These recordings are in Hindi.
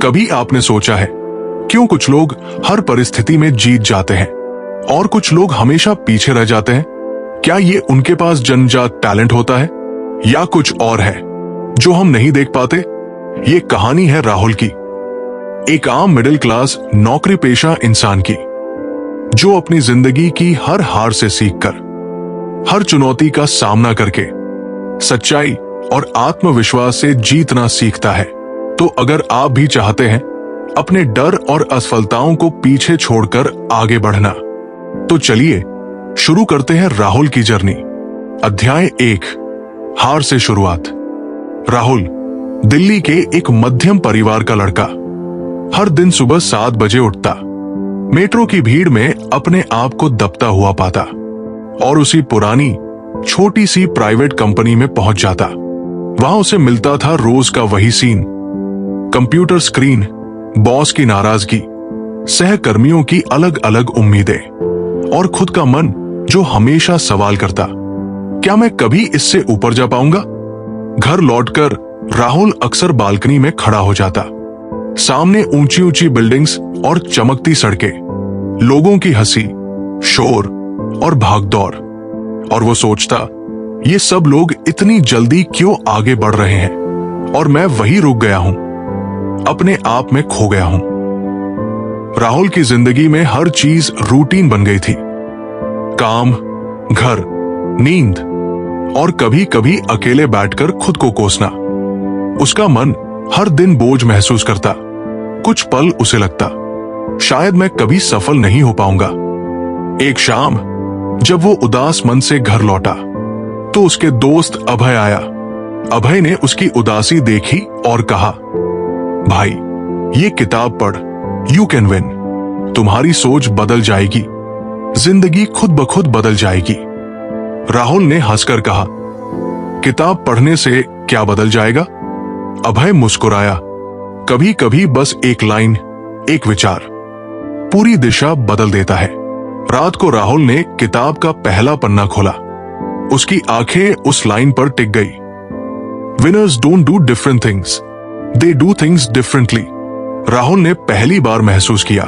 कभी आपने सोचा है क्यों कुछ लोग हर परिस्थिति में जीत जाते हैं और कुछ लोग हमेशा पीछे रह जाते हैं? क्या ये उनके पास जन्मजात टैलेंट होता है या कुछ और है जो हम नहीं देख पाते? ये कहानी है राहुल की, एक आम मिडिल क्लास नौकरी पेशा इंसान की, जो अपनी जिंदगी की हर हार से सीखकर, हर चुनौती का सामना करके सच्चाई और आत्मविश्वास से जीतना सीखता है। तो अगर आप भी चाहते हैं अपने डर और असफलताओं को पीछे छोड़कर आगे बढ़ना, तो चलिए शुरू करते हैं राहुल की जर्नी। अध्याय 1, हार से शुरुआत। राहुल दिल्ली के एक मध्यम परिवार का लड़का, हर दिन सुबह 7 बजे उठता, मेट्रो की भीड़ में अपने आप को दबता हुआ पाता और उसी पुरानी छोटी सी प्राइवेट कंपनी में पहुंच जाता। वहां उसे मिलता था रोज का वही सीन, कंप्यूटर स्क्रीन, बॉस की नाराजगी, सहकर्मियों की अलग अलग उम्मीदें और खुद का मन जो हमेशा सवाल करता, क्या मैं कभी इससे ऊपर जा पाऊंगा? घर लौटकर राहुल अक्सर बालकनी में खड़ा हो जाता। सामने ऊंची ऊंची बिल्डिंग्स और चमकती सड़कें, लोगों की हंसी, शोर और भागदौड़, और वो सोचता, ये सब लोग इतनी जल्दी क्यों आगे बढ़ रहे हैं और मैं वहीं रुक गया हूं, अपने आप में खो गया हूं। राहुल की जिंदगी में हर चीज रूटीन बन गई थी, काम, घर, नींद और कभी कभी अकेले बैठकर खुद को कोसना। उसका मन हर दिन बोझ महसूस करता। कुछ पल उसे लगता, शायद मैं कभी सफल नहीं हो पाऊंगा। एक शाम जब वो उदास मन से घर लौटा, तो उसके दोस्त अभय आया। अभय ने उसकी उदासी देखी और कहा, भाई ये किताब पढ़, यू कैन विन। तुम्हारी सोच बदल जाएगी, जिंदगी खुद ब खुद बदल जाएगी। राहुल ने हंसकर कहा, किताब पढ़ने से क्या बदल जाएगा? अभय मुस्कुराया, कभी कभी बस एक लाइन, एक विचार पूरी दिशा बदल देता है। रात को राहुल ने किताब का पहला पन्ना खोला। उसकी आंखें उस लाइन पर टिक गई, winners don't do different things, they do things differently. Rahul ने पहली बार महसूस किया,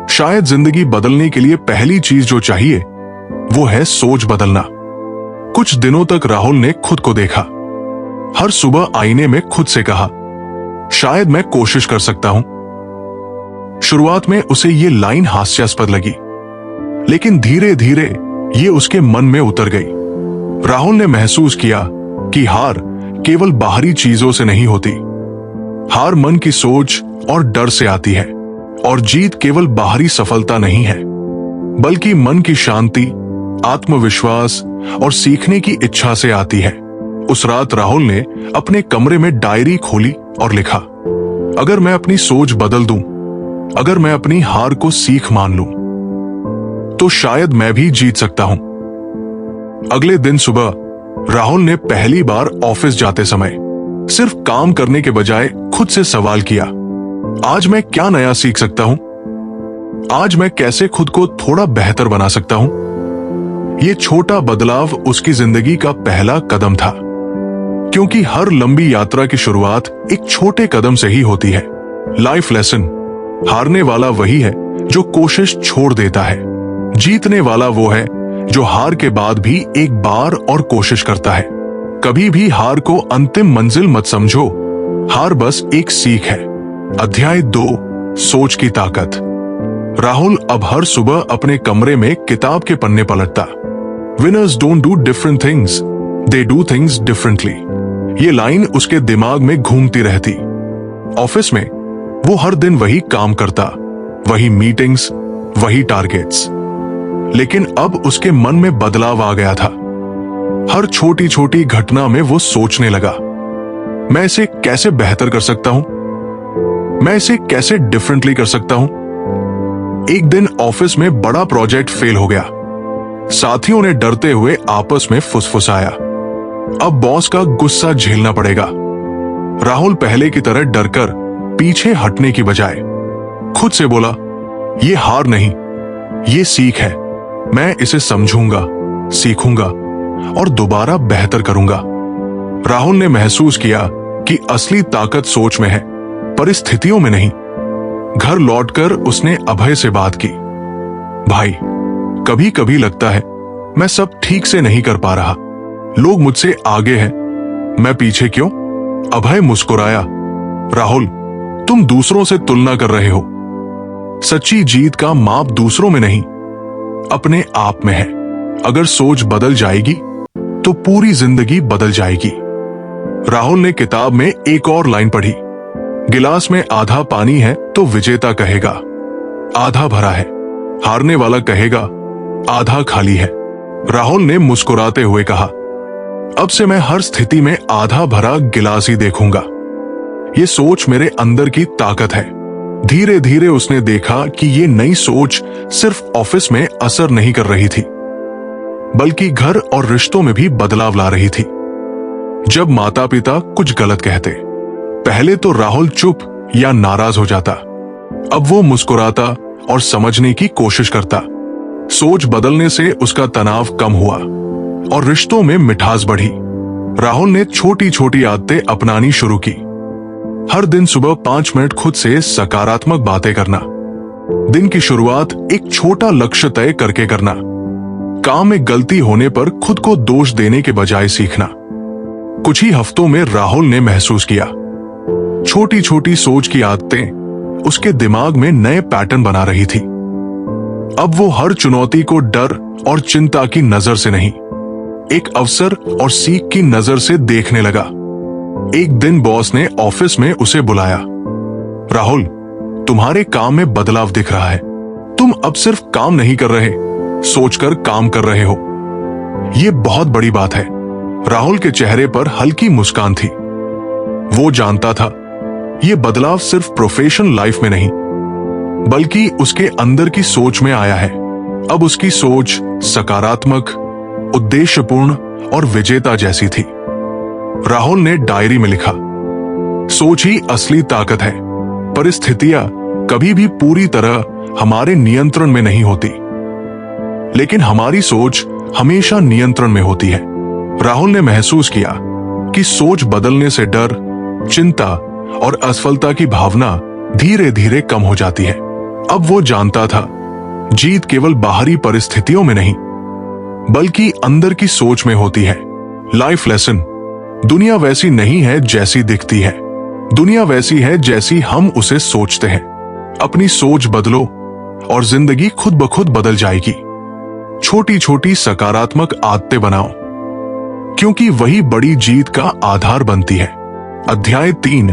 शायद जिंदगी बदलने के लिए पहली चीज जो चाहिए वो है सोच बदलना। कुछ दिनों तक राहुल ने खुद को देखा। हर सुबह आईने में खुद से कहा, शायद मैं कोशिश कर सकता हूं। शुरुआत में उसे ये लाइन हास्यास्पद लगी, लेकिन धीरे धीरे ये उसके मन में उतर गई। राहुल ने महसूस किया कि हार केवल बाहरी चीजों से नहीं होती, हार मन की सोच और डर से आती है, और जीत केवल बाहरी सफलता नहीं है, बल्कि मन की शांति, आत्मविश्वास और सीखने की इच्छा से आती है। उस रात राहुल ने अपने कमरे में डायरी खोली और लिखा, अगर मैं अपनी सोच बदल दूं, अगर मैं अपनी हार को सीख मान लूं, तो शायद मैं भी जीत सकता हूं। अगले दिन सुबह राहुल ने पहली बार ऑफिस जाते समय सिर्फ काम करने के बजाय खुद से सवाल किया, आज मैं क्या नया सीख सकता हूं? आज मैं कैसे खुद को थोड़ा बेहतर बना सकता हूं? ये छोटा बदलाव उसकी जिंदगी का पहला कदम था, क्योंकि हर लंबी यात्रा की शुरुआत एक छोटे कदम से ही होती है। लाइफ लेसन, हारने वाला वही है जो कोशिश छोड़ देता है, जीतने वाला वो है जो हार के बाद भी एक बार और कोशिश करता है। कभी भी हार को अंतिम मंजिल मत समझो, हार बस एक सीख है। अध्याय 2, सोच की ताकत। राहुल अब हर सुबह अपने कमरे में किताब के पन्ने पलटता। Winners don't do different things, they do things differently. ये लाइन उसके दिमाग में घूमती रहती। ऑफिस में वो हर दिन वही काम करता, वही मीटिंग्स, वही टारगेट्स, लेकिन अब उसके मन में बदलाव आ गया था। हर छोटी छोटी घटना में वो सोचने लगा, मैं इसे कैसे बेहतर कर सकता हूं, मैं इसे कैसे डिफरेंटली कर सकता हूं। एक दिन ऑफिस में बड़ा प्रोजेक्ट फेल हो गया। साथियों ने डरते हुए आपस में फुसफुसाया, अब बॉस का गुस्सा झेलना पड़ेगा। राहुल पहले की तरह डरकर पीछे हटने की बजाय खुद से बोला, ये हार नहीं, ये सीख है, मैं इसे समझूंगा, सीखूंगा और दोबारा बेहतर करूंगा। राहुल ने महसूस किया कि असली ताकत सोच में है, परिस्थितियों में नहीं। घर लौटकर उसने अभय से बात की। भाई, कभी कभी लगता है मैं सब ठीक से नहीं कर पा रहा। लोग मुझसे आगे हैं, मैं पीछे क्यों? अभय मुस्कुराया। राहुल, तुम दूसरों से तुलना कर रहे हो। सच्ची जीत का माप दूसरों में नहीं, अपने आप में है। अगर सोच बदल जाएगी तो पूरी जिंदगी बदल जाएगी। राहुल ने किताब में एक और लाइन पढ़ी, गिलास में आधा पानी है तो विजेता कहेगा आधा भरा है, हारने वाला कहेगा आधा खाली है। राहुल ने मुस्कुराते हुए कहा, अब से मैं हर स्थिति में आधा भरा गिलास ही देखूंगा। ये सोच मेरे अंदर की ताकत है। धीरे धीरे उसने देखा कि ये नई सोच सिर्फ ऑफिस में असर नहीं कर रही थी, बल्कि घर और रिश्तों में भी बदलाव ला रही थी। जब माता पिता कुछ गलत कहते, पहले तो राहुल चुप या नाराज हो जाता। अब वो मुस्कुराता और समझने की कोशिश करता। सोच बदलने से उसका तनाव कम हुआ और रिश्तों में मिठास बढ़ी। राहुल ने छोटी छोटी आदतें अपनानी शुरू की। हर दिन सुबह 5 मिनट खुद से सकारात्मक बातें करना। दिन की शुरुआत एक छोटा लक्ष्य तय करके करना। काम में गलती होने पर खुद को दोष देने के बजाय सीखना। कुछ ही हफ्तों में राहुल ने महसूस किया, छोटी छोटी सोच की आदतें उसके दिमाग में नए पैटर्न बना रही थी। अब वो हर चुनौती को डर और चिंता की नजर से नहीं, एक अवसर और सीख की नजर से देखने लगा। एक दिन बॉस ने ऑफिस में उसे बुलाया। राहुल, तुम्हारे काम में बदलाव दिख रहा है। तुम अब सिर्फ काम नहीं कर रहे, सोचकर काम कर रहे हो। ये बहुत बड़ी बात है। राहुल के चेहरे पर हल्की मुस्कान थी। वो जानता था ये बदलाव सिर्फ प्रोफेशनल लाइफ में नहीं, बल्कि उसके अंदर की सोच में आया है। अब उसकी सोच सकारात्मक, उद्देश्यपूर्ण और विजेता जैसी थी। राहुल ने डायरी में लिखा, सोच ही असली ताकत है। परिस्थितियां कभी भी पूरी तरह हमारे नियंत्रण में नहीं होती, लेकिन हमारी सोच हमेशा नियंत्रण में होती है। राहुल ने महसूस किया कि सोच बदलने से डर, चिंता और असफलता की भावना धीरे धीरे कम हो जाती है। अब वो जानता था जीत केवल बाहरी परिस्थितियों में नहीं, बल्कि अंदर की सोच में होती है। लाइफ लेसन, दुनिया वैसी नहीं है जैसी दिखती है। दुनिया वैसी है जैसी हम उसे सोचते हैं। अपनी सोच बदलो और जिंदगी खुद ब खुद बदल जाएगी। छोटी छोटी सकारात्मक आदतें बनाओ, क्योंकि वही बड़ी जीत का आधार बनती है। अध्याय 3,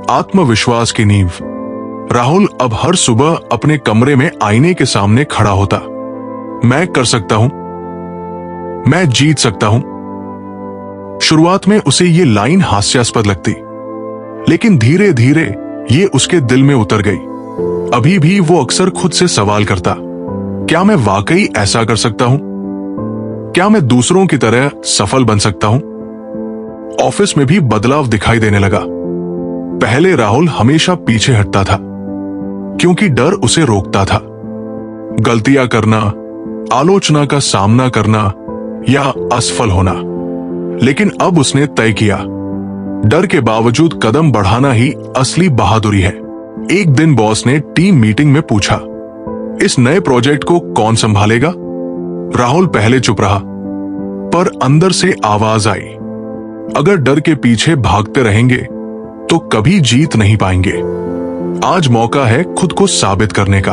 आत्मविश्वास की नींव। राहुल अब हर सुबह अपने कमरे में आईने के सामने खड़ा होता। मैं कर सकता हूं, मैं जीत सकता हूं। शुरुआत में उसे ये लाइन हास्यास्पद लगती, लेकिन धीरे धीरे ये उसके दिल में उतर गई। अभी भी वो अक्सर खुद से सवाल करता, क्या मैं वाकई ऐसा कर सकता हूं? क्या मैं दूसरों की तरह सफल बन सकता हूं? ऑफिस में भी बदलाव दिखाई देने लगा। पहले राहुल हमेशा पीछे हटता था, क्योंकि डर उसे रोकता था। गलतियां करना, आलोचना का सामना करना या असफल होना। लेकिन अब उसने तय किया, डर के बावजूद कदम बढ़ाना ही असली बहादुरी है। एक दिन बॉस ने टीम मीटिंग में पूछा, इस नए प्रोजेक्ट को कौन संभालेगा? राहुल पहले चुप रहा, पर अंदर से आवाज आई, अगर डर के पीछे भागते रहेंगे तो कभी जीत नहीं पाएंगे। आज मौका है खुद को साबित करने का।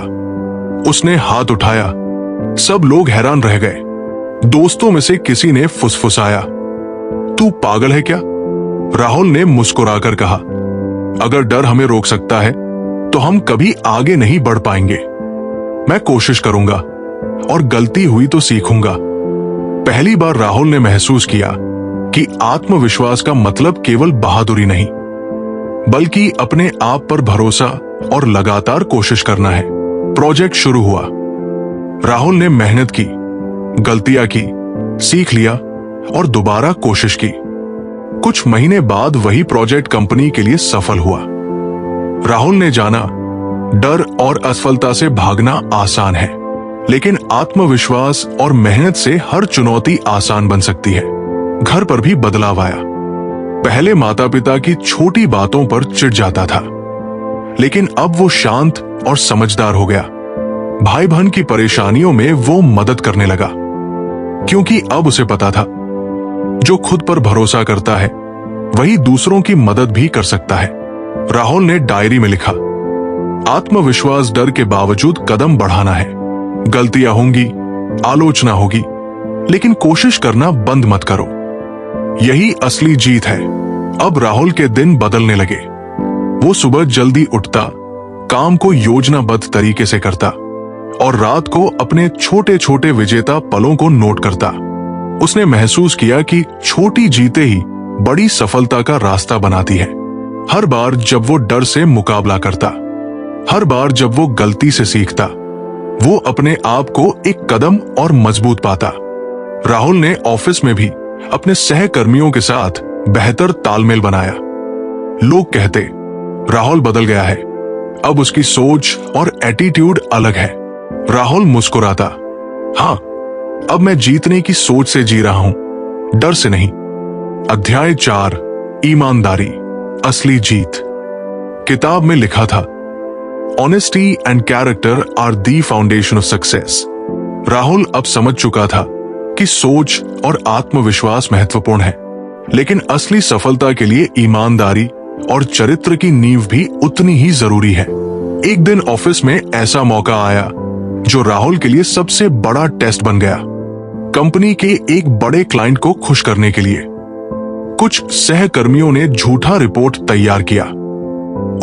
उसने हाथ उठाया। सब लोग हैरान रह गए। दोस्तों में से किसी ने फुसफुसाया, तू पागल है क्या? राहुल ने मुस्कुराकर कहा, अगर डर हमें रोक सकता है तो हम कभी आगे नहीं बढ़ पाएंगे। मैं कोशिश करूंगा और गलती हुई तो सीखूंगा। पहली बार राहुल ने महसूस किया कि आत्मविश्वास का मतलब केवल बहादुरी नहीं, बल्कि अपने आप पर भरोसा और लगातार कोशिश करना है। प्रोजेक्ट शुरू हुआ। राहुल ने मेहनत की, गलतियां की, सीख लिया और दोबारा कोशिश की। कुछ महीने बाद वही प्रोजेक्ट कंपनी के लिए सफल हुआ। राहुल ने जाना, डर और असफलता से भागना आसान है, लेकिन आत्मविश्वास और मेहनत से हर चुनौती आसान बन सकती है। घर पर भी बदलाव आया। पहले माता पिता की छोटी बातों पर चिढ़ जाता था, लेकिन अब वो शांत और समझदार हो गया। भाई बहन की परेशानियों में वो मदद करने लगा, क्योंकि अब उसे पता था जो खुद पर भरोसा करता है वही दूसरों की मदद भी कर सकता है। राहुल ने डायरी में लिखा, आत्मविश्वास डर के बावजूद कदम बढ़ाना है। गलतियां होंगी, आलोचना होगी, लेकिन कोशिश करना बंद मत करो। यही असली जीत है। अब राहुल के दिन बदलने लगे। वो सुबह जल्दी उठता, काम को योजनाबद्ध तरीके से करता और रात को अपने छोटे छोटे विजेता पलों को नोट करता। उसने महसूस किया कि छोटी जीतें ही बड़ी सफलता का रास्ता बनाती है। हर बार जब वो डर से मुकाबला करता, हर बार जब वो गलती से सीखता, वो अपने आप को एक कदम और मजबूत पाता। राहुल ने ऑफिस में भी अपने सहकर्मियों के साथ बेहतर तालमेल बनाया। लोग कहते, राहुल बदल गया है, अब उसकी सोच और एटीट्यूड अलग है। राहुल मुस्कुराता, हाँ, अब मैं जीतने की सोच से जी रहा हूं, डर से नहीं। अध्याय 4, ईमानदारी, असली जीत। किताब में लिखा था, honesty and character are the foundation of success. Rahul अब समझ चुका था कि सोच और आत्मविश्वास महत्वपूर्ण है, लेकिन असली सफलता के लिए ईमानदारी और चरित्र की नींव भी उतनी ही जरूरी है। एक दिन ऑफिस में ऐसा मौका आया जो राहुल के लिए सबसे बड़ा टेस्ट बन गया। कंपनी के एक बड़े क्लाइंट को खुश करने के लिए कुछ सहकर्मियों ने झूठा रिपोर्ट तैयार किया।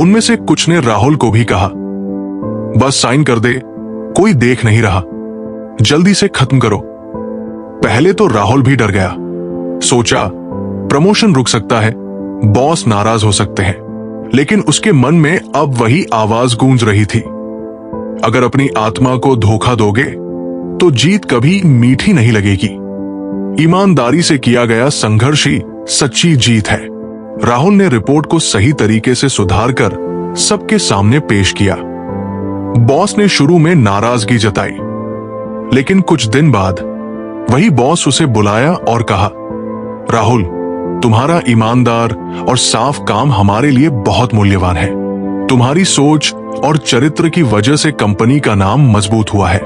उनमें से कुछ ने राहुल को भी कहा, बस साइन कर दे, कोई देख नहीं रहा, जल्दी से खत्म करो। पहले तो राहुल भी डर गया। सोचा, प्रमोशन रुक सकता है, बॉस नाराज हो सकते हैं, लेकिन उसके मन में अब वही आवाज गूंज रही थी, अगर अपनी आत्मा को धोखा दोगे तो जीत कभी मीठी नहीं लगेगी। ईमानदारी से किया गया संघर्ष ही सच्ची जीत है। राहुल ने रिपोर्ट को सही तरीके से सुधार कर सबके सामने पेश किया। बॉस ने शुरू में नाराजगी जताई, लेकिन कुछ दिन बाद वही बॉस उसे बुलाया और कहा, राहुल, तुम्हारा ईमानदार और साफ काम हमारे लिए बहुत मूल्यवान है। तुम्हारी सोच और चरित्र की वजह से कंपनी का नाम मजबूत हुआ है।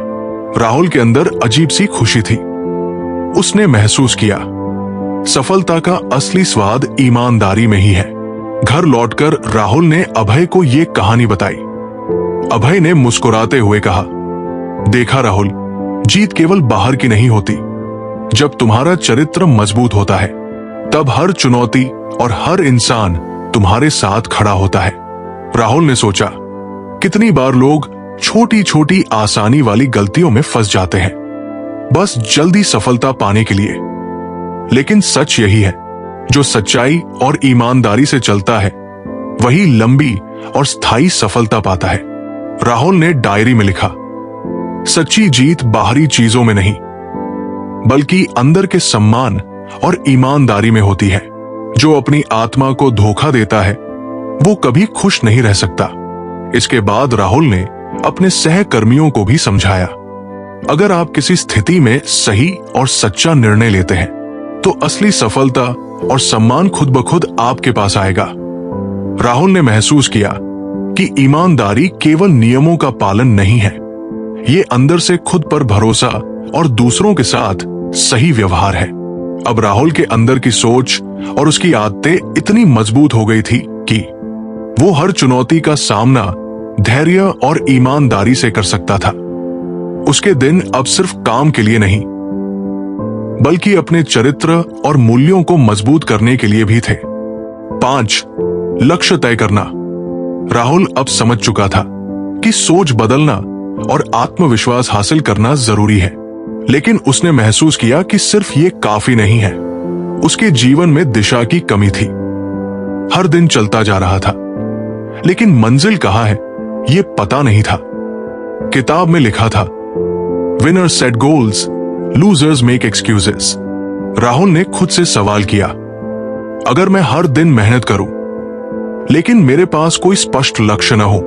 राहुल के अंदर अजीब सी खुशी थी। उसने महसूस किया, सफलता का असली स्वाद ईमानदारी में ही है। घर लौटकर राहुल ने अभय को यह कहानी बताई। अभय ने मुस्कुराते हुए कहा, देखा राहुल, जीत केवल बाहर की नहीं होती। जब तुम्हारा चरित्र मजबूत होता है, तब हर चुनौती और हर इंसान तुम्हारे साथ खड़ा होता है। राहुल ने सोचा, कितनी बार लोग छोटी छोटी आसानी वाली गलतियों में फंस जाते हैं, बस जल्दी सफलता पाने के लिए। लेकिन सच यही है, जो सच्चाई और ईमानदारी से चलता है वही लंबी और स्थायी सफलता पाता है। राहुल ने डायरी में लिखा, सच्ची जीत बाहरी चीजों में नहीं, बल्कि अंदर के सम्मान और ईमानदारी में होती है। जो अपनी आत्मा को धोखा देता है वो कभी खुश नहीं रह सकता। इसके बाद राहुल ने अपने सहकर्मियों को भी समझाया, अगर आप किसी स्थिति में सही और सच्चा निर्णय लेते हैं तो असली सफलता और सम्मान खुद ब खुद आपके पास आएगा। राहुल ने महसूस किया कि ईमानदारी केवल नियमों का पालन नहीं है, ये अंदर से खुद पर भरोसा और दूसरों के साथ सही व्यवहार है। अब राहुल के अंदर की सोच और उसकी आदतें इतनी मजबूत हो गई थी कि वो हर चुनौती का सामना धैर्य और ईमानदारी से कर सकता था। उसके दिन अब सिर्फ काम के लिए नहीं, बल्कि अपने चरित्र और मूल्यों को मजबूत करने के लिए भी थे। 5. लक्ष्य तय करना। राहुल अब समझ चुका था कि सोच बदलना और आत्मविश्वास हासिल करना जरूरी है, लेकिन उसने महसूस किया कि सिर्फ ये काफी नहीं है। उसके जीवन में दिशा की कमी थी। हर दिन चलता जा रहा था, लेकिन मंजिल कहाँ है ये पता नहीं था। किताब में लिखा था, winners set goals, losers make excuses. Rahul ने खुद से सवाल किया, अगर मैं हर दिन मेहनत करूं लेकिन मेरे पास कोई स्पष्ट लक्ष्य न हो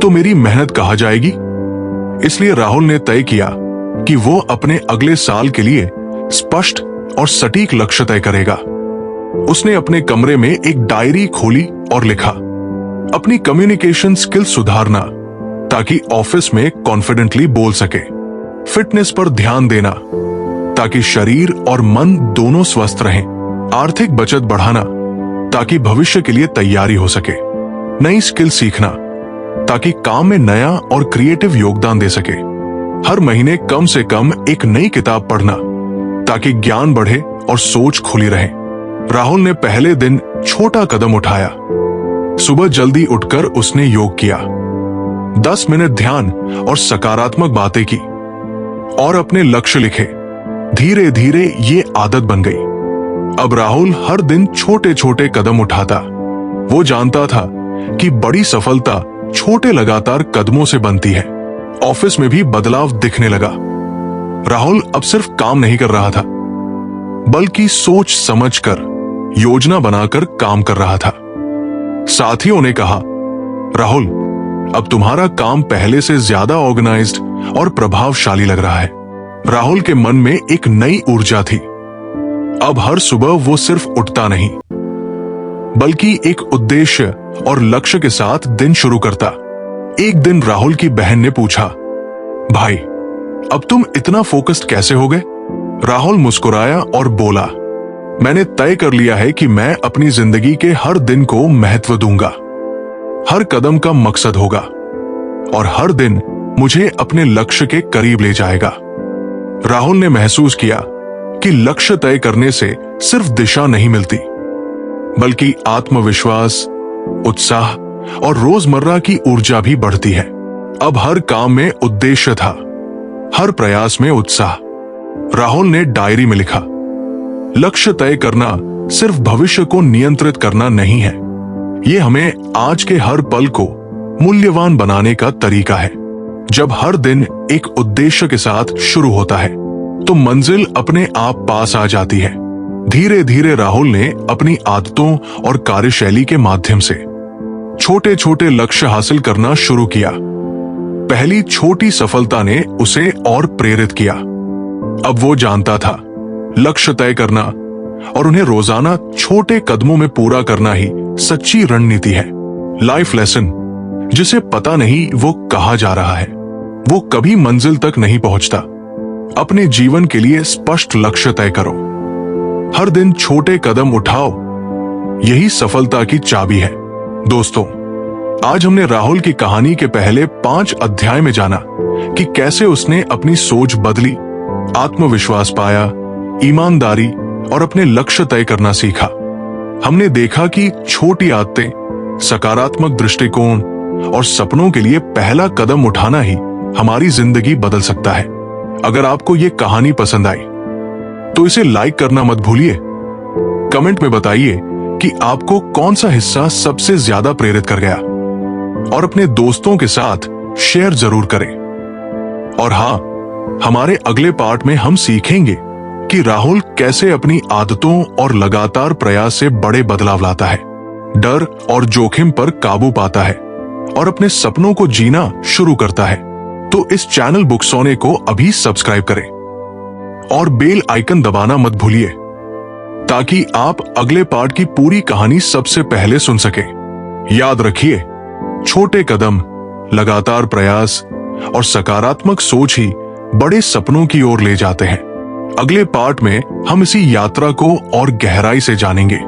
तो मेरी मेहनत कहाँ जाएगी? इसलिए राहुल ने तय किया कि वो अपने अगले साल के लिए स्पष्ट और सटीक लक्ष्य तय करेगा। उसने अपने कमरे में एक डायरी खोली और लिखा, अपनी कम्युनिकेशन स्किल सुधारना ताकि ऑफिस में कॉन्फिडेंटली बोल सके, फिटनेस पर ध्यान देना ताकि शरीर और मन दोनों स्वस्थ रहें, आर्थिक बचत बढ़ाना ताकि भविष्य के लिए तैयारी हो सके, नई स्किल सीखना ताकि काम में नया और क्रिएटिव योगदान दे सके, हर महीने कम से कम एक नई किताब पढ़ना ताकि ज्ञान बढ़े और सोच खुली रहे। राहुल ने पहले दिन छोटा कदम उठाया। सुबह जल्दी उठकर उसने योग किया, 10 मिनट ध्यान और सकारात्मक बातें की और अपने लक्ष्य लिखे। धीरे धीरे ये आदत बन गई। अब राहुल हर दिन छोटे छोटे कदम उठाता। वो जानता था कि बड़ी सफलता छोटे लगातार कदमों से बनती है। ऑफिस में भी बदलाव दिखने लगा। राहुल अब सिर्फ काम नहीं कर रहा था, बल्कि सोच समझकर, योजना बनाकर काम कर रहा था। साथियों ने कहा, राहुल, अब तुम्हारा काम पहले से ज्यादा ऑर्गेनाइज्ड और प्रभावशाली लग रहा है। राहुल के मन में एक नई ऊर्जा थी। अब हर सुबह वो सिर्फ उठता नहीं, बल्कि एक उद्देश्य और लक्ष्य के साथ दिन शुरू करता। एक दिन राहुल की बहन ने पूछा, भाई, अब तुम इतना फोकस्ड कैसे हो गए? राहुल मुस्कुराया और बोला, मैंने तय कर लिया है कि मैं अपनी जिंदगी के हर दिन को महत्व दूंगा। हर कदम का मकसद होगा और हर दिन मुझे अपने लक्ष्य के करीब ले जाएगा। राहुल ने महसूस किया कि लक्ष्य तय करने से सिर्फ दिशा नहीं मिलती, बल्कि आत्मविश्वास, उत्साह और रोजमर्रा की ऊर्जा भी बढ़ती है। अब हर काम में उद्देश्य था, हर प्रयास में उत्साह। राहुल ने डायरी में लिखा, लक्ष्य तय करना सिर्फ भविष्य को नियंत्रित करना नहीं है, ये हमें आज के हर पल को मूल्यवान बनाने का तरीका है। जब हर दिन एक उद्देश्य के साथ शुरू होता है, तो मंजिल अपने आप पास आ जाती है। धीरे धीरे राहुल ने अपनी आदतों और कार्यशैली के माध्यम से छोटे छोटे लक्ष्य हासिल करना शुरू किया। पहली छोटी सफलता ने उसे और प्रेरित किया। अब वो जानता था, लक्ष्य तय करना और उन्हें रोजाना छोटे कदमों में पूरा करना ही सच्ची रणनीति है। लाइफ लेसन, जिसे पता नहीं वो कहाँ जा रहा है, वो कभी मंजिल तक नहीं पहुंचता। अपने जीवन के लिए स्पष्ट लक्ष्य तय करो, हर दिन छोटे कदम उठाओ, यही सफलता की चाबी है। दोस्तों, आज हमने राहुल की कहानी के पहले 5 अध्याय में जाना कि कैसे उसने अपनी सोच बदली, आत्मविश्वास पाया, ईमानदारी और अपने लक्ष्य तय करना सीखा। हमने देखा कि छोटी आदतें, सकारात्मक दृष्टिकोण और सपनों के लिए पहला कदम उठाना ही हमारी जिंदगी बदल सकता है। अगर आपको ये कहानी पसंद आई तो इसे लाइक करना मत भूलिए। कमेंट में बताइए कि आपको कौन सा हिस्सा सबसे ज्यादा प्रेरित कर गया, और अपने दोस्तों के साथ शेयर जरूर करें। और हाँ, हमारे अगले पार्ट में हम सीखेंगे कि राहुल कैसे अपनी आदतों और लगातार प्रयास से बड़े बदलाव लाता है, डर और जोखिम पर काबू पाता है और अपने सपनों को जीना शुरू करता है। तो इस चैनल बुक सोने को अभी सब्सक्राइब करें और बेल आइकन दबाना मत भूलिए, ताकि आप अगले पार्ट की पूरी कहानी सबसे पहले सुन सकें। याद रखिए, छोटे कदम, लगातार प्रयास और सकारात्मक सोच ही बड़े सपनों की ओर ले जाते हैं। अगले पार्ट में हम इसी यात्रा को और गहराई से जानेंगे।